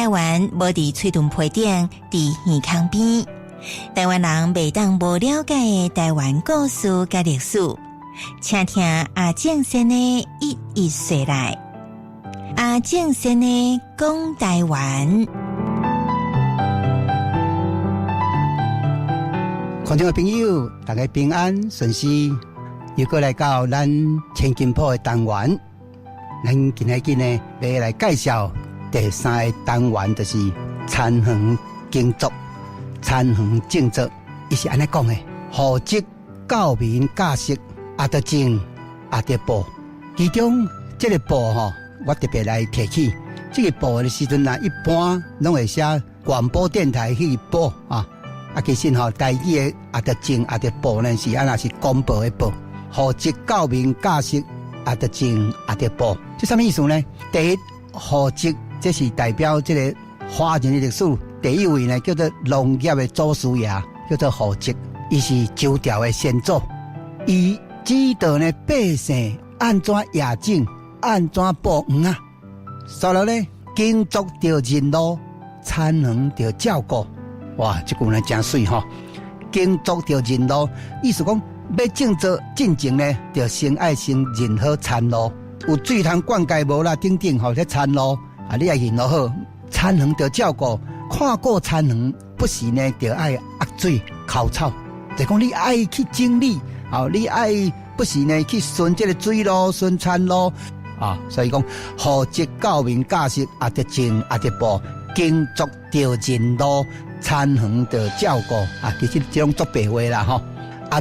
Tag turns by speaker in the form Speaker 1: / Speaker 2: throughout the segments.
Speaker 1: 台湾无伫喙脣皮顶，伫耳孔边。台湾人袂当无了解的台湾故事甲历史，请听阿正先的一一说来。阿正先的讲台湾。
Speaker 2: 观众的朋友，大家平安顺遂，又过来到咱千金铺的单元。咱今日呢，要来介绍第三个单元，就是参访工作、参访政策。伊是安尼讲的：户籍、教民、教识、也得政、也得报。其中这个报吼，我特别来提起。这个报的时阵啊，一般拢会写广播电台去报啊。其实吼，台语的也得政、也得报呢，是安那是公报的报。户籍、教民、教识、也得政、也得报。这什么意思呢？第一，户籍这是代表这个华人的历史。第一位呢，叫做农业的祖师爷，叫做户籍，伊是周朝的先祖，伊指导呢百姓安怎野种，安怎保园啊。所以呢，耕作着人路，参访着照顾。哇，这句呢真水哈！耕作着人路，意思讲要种作进前呢，着先爱先人好参路，有水通灌溉无啦，等等吼，咧参路啊，你爱人路好，参访着照顾，看过参访，不是呢，着爱压水抠草，就讲你爱去整理，哦，你爱不是呢去顺这个水路、顺参路啊，所以讲户籍、教民、教识也得政，也得报，耕作着人路。参访的照顾啊，其实这种做白话啦吼，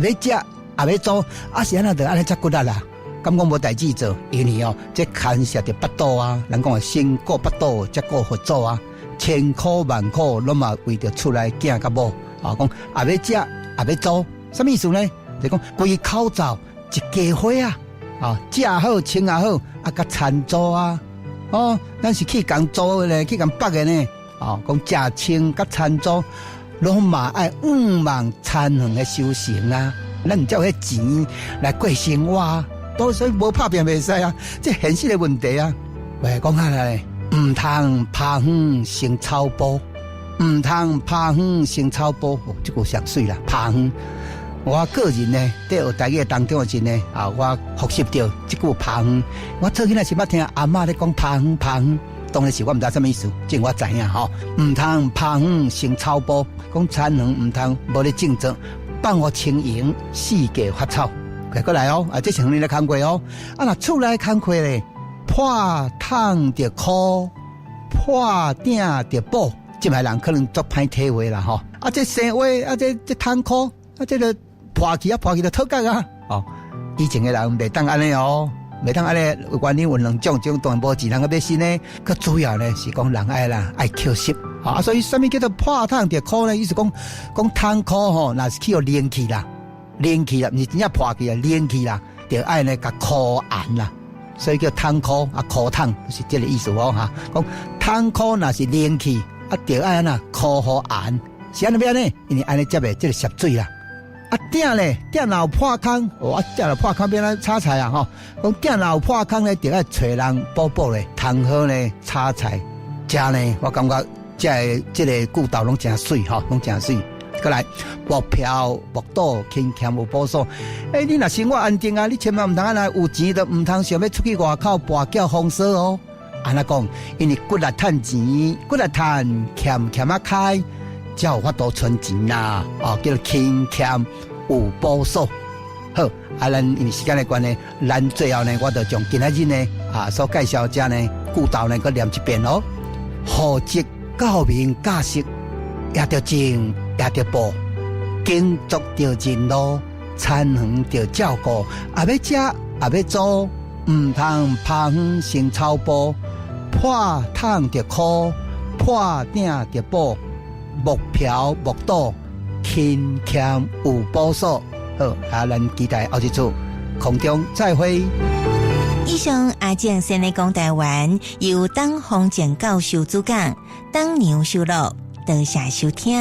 Speaker 2: 也要食，也要做，是安那着安尼才骨力啦。咁讲无代志做，因为哦，这牵涉着巴肚啊，人讲先顾巴肚，才顾佛祖啊，千苦万苦，拢嘛为着出来囝甲某啊，讲也要食，也要做，什么意思呢？就讲规口罩一家伙啊，啊，食好穿也好，啊，甲餐桌啊，哦，咱是去共做的呢，去共北的呢。哦，讲食清甲餐桌，拢嘛爱望参访的修行啊，咱才有迄钱来过生活啊，所以无拍拼袂使啊，这现实的问题啊。喂，讲下来，唔通拍远成草坡，唔通拍远成草坡，哦，这个上水啦，拍远。我个人呢，在学台语当中的时呢，啊，我学习到这句拍远。我做囡仔时捌听阿嬷咧讲拍远拍远。当然是我唔知什么意思，即我知影吼，唔通拍远成草坡，讲参访唔通无咧正作，放我轻盈，四界发草。快过来哦，啊，这是你咧工课哦，啊，那厝内工课咧，破桶着苦，破鼎着补，即摆人可能做歹体会啦吼，啊，这生话，啊，这桶苦，啊，这个破去就脱角啊，哦，以前的人袂当安尼哦。袂通安尼，原因有两种，当然无钱人个要信呢。佮主要呢是讲人爱啦，爱扣实啊。所以什么叫做破桶着苦呢？意思讲桶苦吼，那是去要练气啦，练气啦，唔是真正破去啊，练气啦，着爱呢甲苦硬啦。所以叫桶苦啊，苦桶是这个意思哦哈。讲桶苦那是练气啊，着爱呐苦好硬，是安尼要呢？因为安尼才袂这个涉水啦。啊，鼎咧，鼎若有破空，哦，啊，鼎若破空变咱炒菜啊，吼，讲鼎若有破空咧，就要找人补补咧，汤好咧，炒菜，食呢，我感觉这个古道拢真水吼，拢真水。过来，木漂木倒，轻欠有补数。你若生活安定啊，你千万唔通安尼有钱，就唔通想要出去外口跋筊风骚哦。安尼讲，因为骨力趁钱，骨力趁欠啊开。才有法度存钱啦，哦，叫做轻欠有补数。好，啊，咱因为时间的关系，咱最后呢，我就将今仔日呢所介绍者呢，古道呢，佮念一遍哦。户籍、教民、教识，也着政，也着报，耕作着人路，参访着照顾，也要食，也要做，唔通拍远成草坡，破桶着苦，破鼎着补。木漂木倒，轻欠有补数。好，啊，咱期待后一次空中再会。
Speaker 1: 以上阿正先来讲台湾，由当洪正教授主讲，当牛收录，多谢收听。